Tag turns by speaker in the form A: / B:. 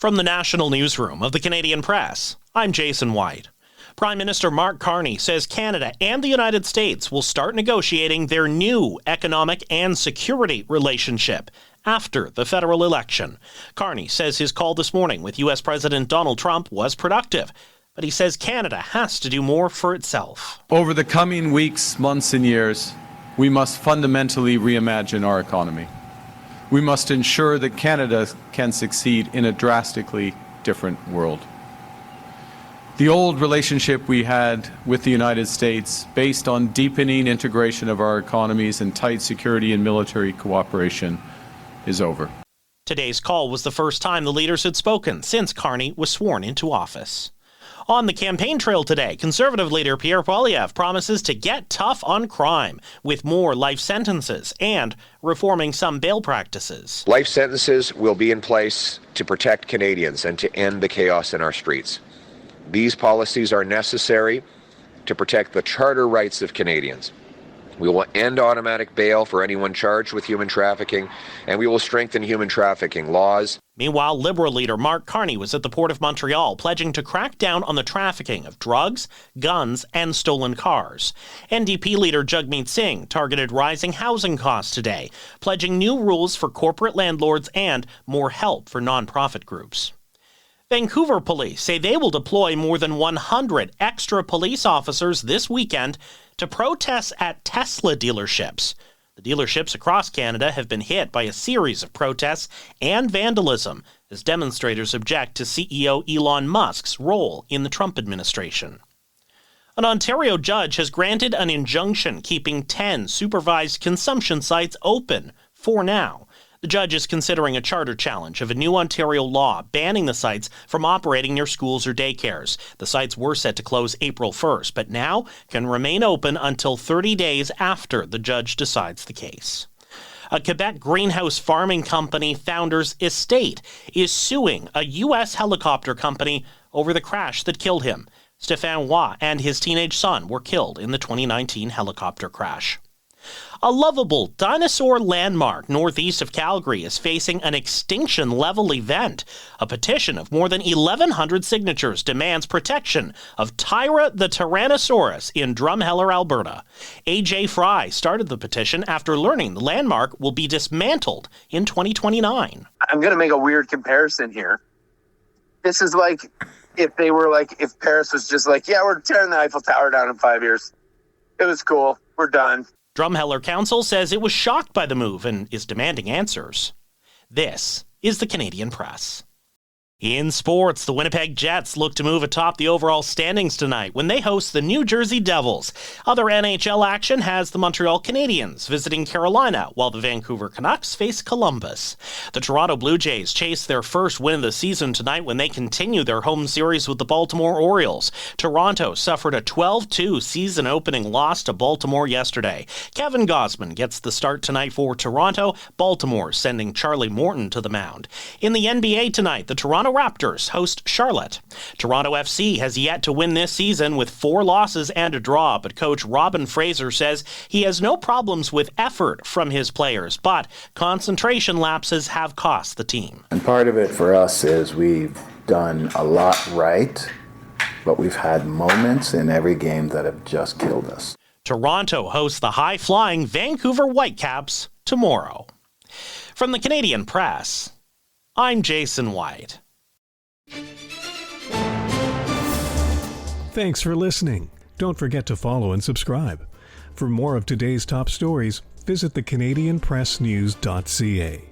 A: From the National Newsroom of the Canadian Press, I'm Jason White. Prime Minister Mark Carney says Canada and the United States will start negotiating their new economic and security relationship after the federal election. Carney says his call this morning with U.S. President Donald Trump was productive, but he says Canada has to do more for itself.
B: Over the coming weeks, months, and years, we must fundamentally reimagine our economy. We must ensure that Canada can succeed in a drastically different world. The old relationship we had with the United States, based on deepening integration of our economies and tight security and military cooperation, is over.
A: Today's call was the first time the leaders had spoken since Carney was sworn into office. On the campaign trail today, Conservative leader Pierre Poilievre promises to get tough on crime with more life sentences and reforming some bail practices.
C: Life sentences will be in place to protect Canadians and to end the chaos in our streets. These policies are necessary to protect the charter rights of Canadians. We will end automatic bail for anyone charged with human trafficking, and we will strengthen human trafficking laws.
A: Meanwhile, Liberal leader Mark Carney was at the Port of Montreal pledging to crack down on the trafficking of drugs, guns, and stolen cars. NDP leader Jagmeet Singh targeted rising housing costs today, pledging new rules for corporate landlords and more help for nonprofit groups. Vancouver police say they will deploy more than 100 extra police officers this weekend to protest at Tesla dealerships. The dealerships across Canada have been hit by a series of protests and vandalism as demonstrators object to CEO Elon Musk's role in the Trump administration. An Ontario judge has granted an injunction keeping 10 supervised consumption sites open for now. The judge is considering a charter challenge of a new Ontario law banning the sites from operating near schools or daycares. The sites were set to close April 1st, but now can remain open until 30 days after the judge decides the case. A Quebec greenhouse farming company founder's estate is suing a U.S. helicopter company over the crash that killed him. Stéphane Roy and his teenage son were killed in the 2019 helicopter crash. A lovable dinosaur landmark northeast of Calgary is facing an extinction-level event. A petition of more than 1,100 signatures demands protection of Tyra the Tyrannosaurus in Drumheller, Alberta. A.J. Fry started the petition after learning the landmark will be dismantled in 2029.
D: I'm going to make a weird comparison here. This is like if Paris was just like, yeah, we're tearing the Eiffel Tower down in 5 years. It was cool. We're done.
A: Drumheller Council says it was shocked by the move and is demanding answers. This is the Canadian Press. In sports, the Winnipeg Jets look to move atop the overall standings tonight when they host the New Jersey Devils. Other NHL action has the Montreal Canadiens visiting Carolina, while the Vancouver Canucks face Columbus. The Toronto Blue Jays chase their first win of the season tonight when they continue their home series with the Baltimore Orioles. Toronto suffered a 12-2 season-opening loss to Baltimore yesterday. Kevin Gausman gets the start tonight for Toronto, Baltimore sending Charlie Morton to the mound. In the NBA tonight, the Toronto Raptors host Charlotte. Toronto FC has yet to win this season with 4 losses and a draw, but coach Robin Fraser says he has no problems with effort from his players, but concentration lapses have cost the team.
E: And part of it for us is we've done a lot right, but we've had moments in every game that have just killed us.
A: Toronto hosts the high-flying Vancouver Whitecaps tomorrow. From the Canadian Press, I'm Jason White.
F: Thanks for listening. Don't forget to follow and subscribe. For more of today's top stories, visit thecanadianpressnews.ca.